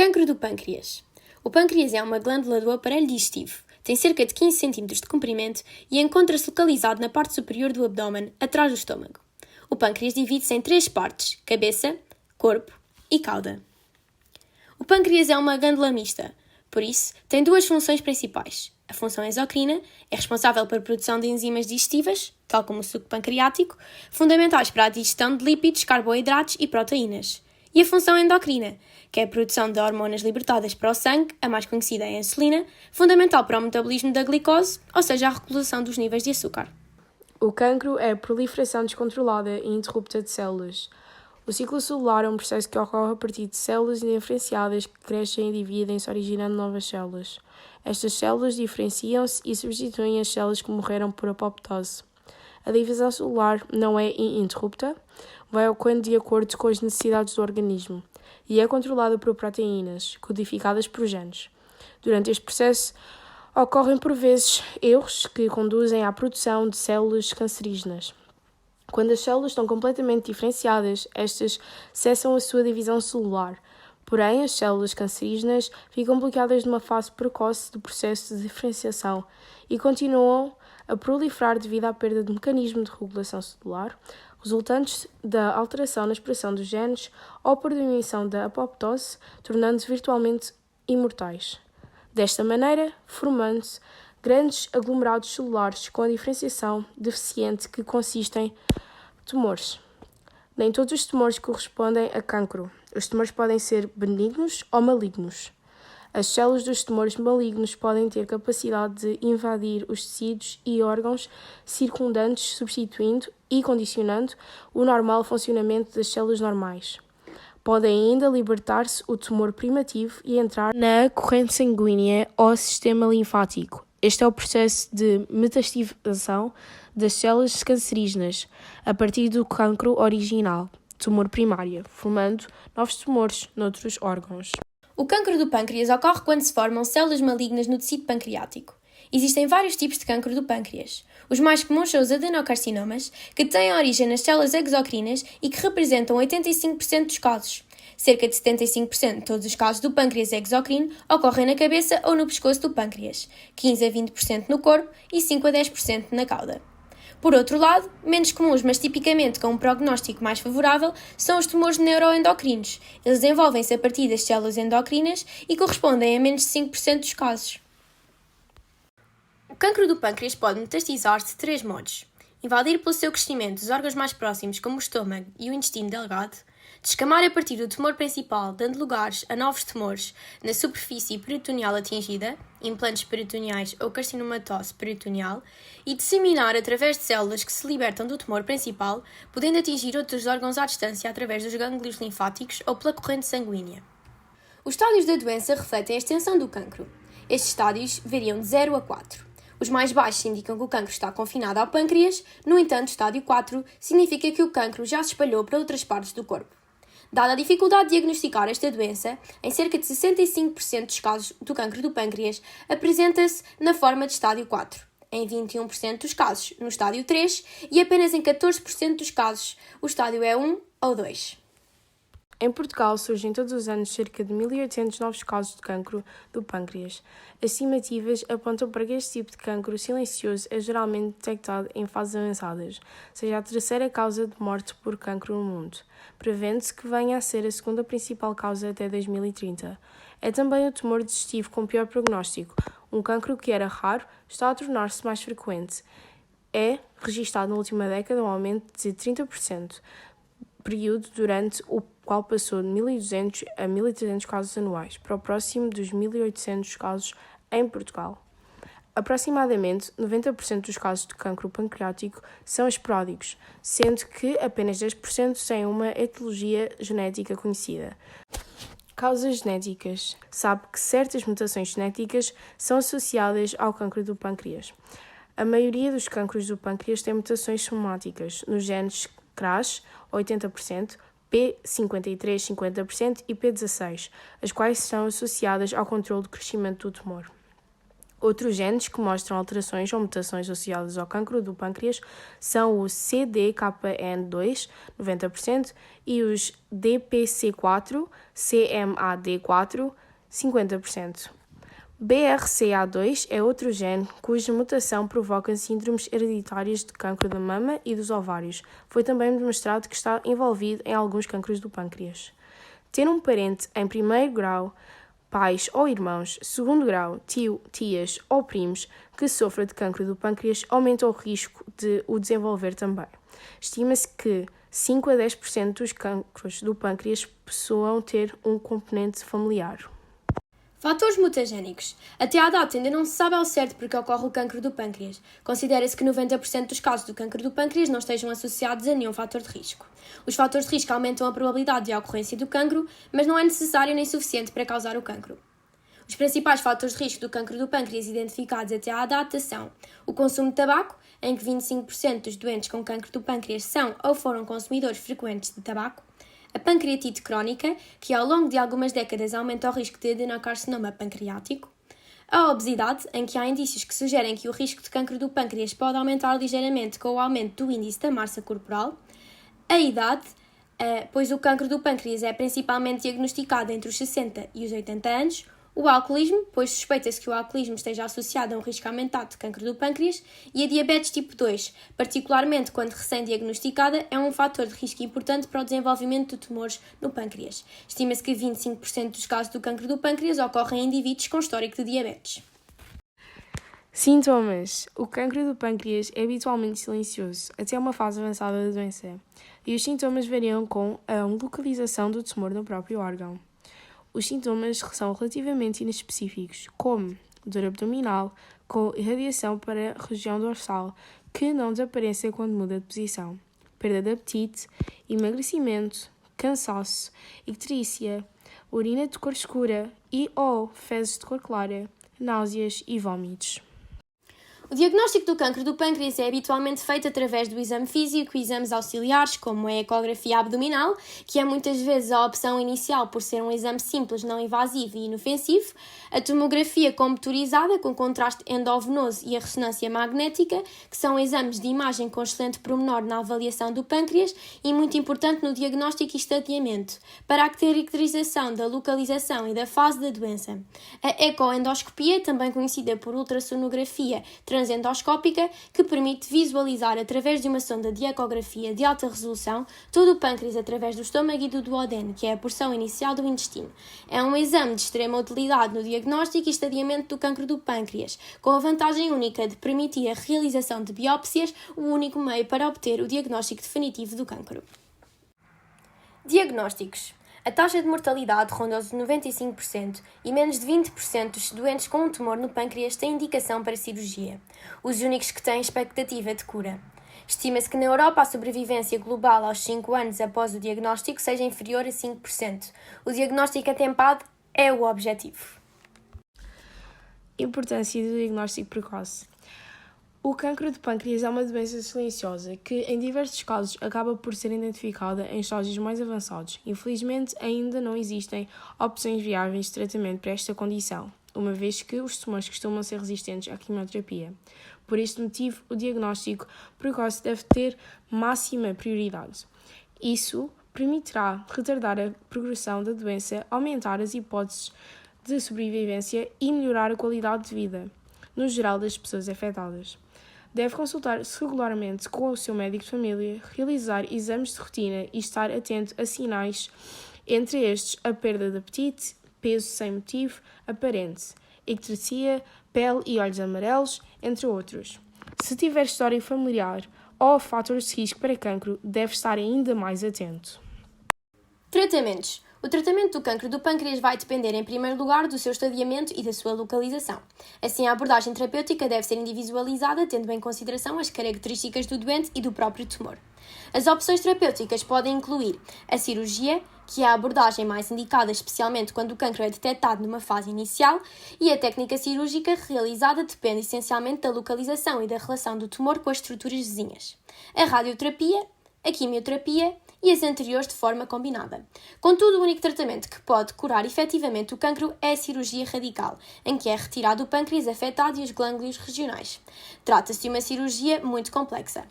Cancro do pâncreas. O pâncreas é uma glândula do aparelho digestivo. Tem cerca de 15 cm de comprimento e encontra-se localizado na parte superior do abdômen, atrás do estômago. O pâncreas divide-se em 3 partes: cabeça, corpo e cauda. O pâncreas é uma glândula mista, por isso tem 2 funções principais. A função exocrina é responsável pela produção de enzimas digestivas, tal como o suco pancreático, fundamentais para a digestão de lípidos, carboidratos e proteínas. E a função endocrina, que é a produção de hormonas libertadas para o sangue, a mais conhecida é a insulina, fundamental para o metabolismo da glicose, ou seja, a regulação dos níveis de açúcar. O cancro é a proliferação descontrolada e ininterrupta de células. O ciclo celular é um processo que ocorre a partir de células indiferenciadas que crescem e dividem-se, originando novas células. Estas células diferenciam-se e substituem as células que morreram por apoptose. A divisão celular não é ininterrupta, vai ocorrendo de acordo com as necessidades do organismo e é controlada por proteínas, codificadas por genes. Durante este processo, ocorrem por vezes erros que conduzem à produção de células cancerígenas. Quando as células estão completamente diferenciadas, estas cessam a sua divisão celular. Porém, as células cancerígenas ficam bloqueadas numa fase precoce do processo de diferenciação e continuam a proliferar devido à perda de mecanismo de regulação celular, resultantes da alteração na expressão dos genes ou por diminuição da apoptose, tornando-se virtualmente imortais. Desta maneira, formando-se grandes aglomerados celulares com a diferenciação deficiente que consistem em tumores. Nem todos os tumores correspondem a cancro. Os tumores podem ser benignos ou malignos. As células dos tumores malignos podem ter capacidade de invadir os tecidos e órgãos circundantes, substituindo e condicionando o normal funcionamento das células normais. Podem ainda libertar-se o tumor primitivo e entrar na corrente sanguínea ou sistema linfático. Este é o processo de metastização das células cancerígenas a partir do cancro original, tumor primário, formando novos tumores noutros órgãos. O cancro do pâncreas ocorre quando se formam células malignas no tecido pancreático. Existem vários tipos de cancro do pâncreas. Os mais comuns são os adenocarcinomas, que têm origem nas células exocrinas e que representam 85% dos casos. Cerca de 75% de todos os casos do pâncreas exocrino ocorrem na cabeça ou no pescoço do pâncreas, 15 a 20% no corpo e 5 a 10% na cauda. Por outro lado, menos comuns, mas tipicamente com um prognóstico mais favorável, são os tumores neuroendocrinos. Eles desenvolvem-se a partir das células endocrinas e correspondem a menos de 5% dos casos. O cancro do pâncreas pode metastizar-se de 3 modos: invadir pelo seu crescimento os órgãos mais próximos, como o estômago e o intestino delgado, descamar a partir do tumor principal, dando lugares a novos tumores na superfície peritoneal atingida, implantes peritoneais ou carcinomatose peritoneal, e disseminar através de células que se libertam do tumor principal, podendo atingir outros órgãos à distância através dos gânglios linfáticos ou pela corrente sanguínea. Os estádios da doença refletem a extensão do cancro. Estes estádios variam de 0 a 4. Os mais baixos indicam que o cancro está confinado ao pâncreas, no entanto, estádio 4 significa que o cancro já se espalhou para outras partes do corpo. Dada a dificuldade de diagnosticar esta doença, em cerca de 65% dos casos do cancro do pâncreas apresenta-se na forma de estádio 4, em 21% dos casos no estádio 3 e apenas em 14% dos casos o estádio é 1 ou 2. Em Portugal surgem todos os anos cerca de 1.800 novos casos de cancro do pâncreas. As estimativas apontam para que este tipo de cancro silencioso é geralmente detectado em fases avançadas, seja a terceira causa de morte por cancro no mundo, prevendo-se que venha a ser a segunda principal causa até 2030. É também o tumor digestivo com pior prognóstico. Um cancro que era raro está a tornar-se mais frequente. É registado na última década um aumento de 30%, período durante o qual passou de 1.200 a 1.300 casos anuais, para o próximo dos 1.800 casos em Portugal. Aproximadamente 90% dos casos de cancro pancreático são esporádicos, sendo que apenas 10% têm uma etiologia genética conhecida. Causas genéticas. Sabe que certas mutações genéticas são associadas ao cancro do pâncreas. A maioria dos cancros do pâncreas tem mutações somáticas nos genes CRAS, 80%, P53, 50% e P16, as quais são associadas ao controle do crescimento do tumor. Outros genes que mostram alterações ou mutações associadas ao cancro do pâncreas são o CDKN2, 90%, e os DPC4, CMAD4, 50%. BRCA2 é outro gene cuja mutação provoca síndromes hereditárias de cancro da mama e dos ovários. Foi também demonstrado que está envolvido em alguns cancros do pâncreas. Ter um parente em primeiro grau, pais ou irmãos, segundo grau, tio, tias ou primos que sofra de cancro do pâncreas aumenta o risco de o desenvolver também. Estima-se que 5 a 10% dos cancros do pâncreas possuam ter um componente familiar. Fatores mutagénicos. Até à data ainda não se sabe ao certo porque ocorre o cancro do pâncreas. Considera-se que 90% dos casos do cancro do pâncreas não estejam associados a nenhum fator de risco. Os fatores de risco aumentam a probabilidade de ocorrência do cancro, mas não é necessário nem suficiente para causar o cancro. Os principais fatores de risco do cancro do pâncreas identificados até à data são o consumo de tabaco, em que 25% dos doentes com cancro do pâncreas são ou foram consumidores frequentes de tabaco, a pancreatite crónica, que ao longo de algumas décadas aumenta o risco de adenocarcinoma pancreático, a obesidade, em que há indícios que sugerem que o risco de cancro do pâncreas pode aumentar ligeiramente com o aumento do índice da massa corporal, a idade, pois o cancro do pâncreas é principalmente diagnosticado entre os 60 e os 80 anos, o alcoolismo, pois suspeita-se que o alcoolismo esteja associado a um risco aumentado de cancro do pâncreas, e a diabetes tipo 2, particularmente quando recém-diagnosticada, é um fator de risco importante para o desenvolvimento de tumores no pâncreas. Estima-se que 25% dos casos do cancro do pâncreas ocorrem em indivíduos com histórico de diabetes. Sintomas. O cancro do pâncreas é habitualmente silencioso, até uma fase avançada da doença, e os sintomas variam com a localização do tumor no próprio órgão. Os sintomas são relativamente inespecíficos, como dor abdominal, com irradiação para a região dorsal, que não desaparece quando muda de posição, perda de apetite, emagrecimento, cansaço, icterícia, urina de cor escura e ou fezes de cor clara, náuseas e vômitos. O diagnóstico do cancro do pâncreas é habitualmente feito através do exame físico e exames auxiliares, como a ecografia abdominal, que é muitas vezes a opção inicial por ser um exame simples, não invasivo e inofensivo, a tomografia computadorizada com contraste endovenoso e a ressonância magnética, que são exames de imagem com excelente pormenor na avaliação do pâncreas e muito importante no diagnóstico e estadiamento, para a caracterização da localização e da fase da doença. A ecoendoscopia, também conhecida por ultrassonografia transendoscópica, que permite visualizar através de uma sonda de ecografia de alta resolução todo o pâncreas através do estômago e do duodeno, que é a porção inicial do intestino. É um exame de extrema utilidade no diagnóstico e estadiamento do cancro do pâncreas, com a vantagem única de permitir a realização de biópsias, o único meio para obter o diagnóstico definitivo do cancro. Diagnósticos. A taxa de mortalidade ronda os 95% e menos de 20% dos doentes com um tumor no pâncreas têm indicação para cirurgia, os únicos que têm expectativa de cura. Estima-se que na Europa a sobrevivência global aos 5 anos após o diagnóstico seja inferior a 5%. O diagnóstico atempado é o objetivo. Importância do diagnóstico precoce. O cancro de pâncreas é uma doença silenciosa que, em diversos casos, acaba por ser identificada em estágios mais avançados. Infelizmente, ainda não existem opções viáveis de tratamento para esta condição, uma vez que os tumores costumam ser resistentes à quimioterapia. Por este motivo, o diagnóstico precoce deve ter máxima prioridade. Isso permitirá retardar a progressão da doença, aumentar as hipóteses de sobrevivência e melhorar a qualidade de vida, no geral, das pessoas afetadas. Deve consultar-se regularmente com o seu médico de família, realizar exames de rotina e estar atento a sinais, entre estes a perda de apetite, peso sem motivo aparente, icterícia, pele e olhos amarelos, entre outros. Se tiver história familiar ou fatores de risco para cancro, deve estar ainda mais atento. Tratamentos. O tratamento do cancro do pâncreas vai depender, em primeiro lugar, do seu estadiamento e da sua localização. Assim, a abordagem terapêutica deve ser individualizada, tendo em consideração as características do doente e do próprio tumor. As opções terapêuticas podem incluir a cirurgia, que é a abordagem mais indicada especialmente quando o cancro é detectado numa fase inicial, e a técnica cirúrgica realizada depende essencialmente da localização e da relação do tumor com as estruturas vizinhas. A radioterapia, a quimioterapia e as anteriores de forma combinada. Contudo, o único tratamento que pode curar efetivamente o cancro é a cirurgia radical, em que é retirado o pâncreas afetado e os glândulos regionais. Trata-se de uma cirurgia muito complexa.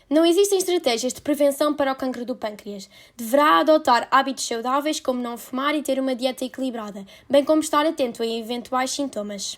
Não existem estratégias de prevenção para o cancro do pâncreas. Deverá adotar hábitos saudáveis como não fumar e ter uma dieta equilibrada, bem como estar atento a eventuais sintomas.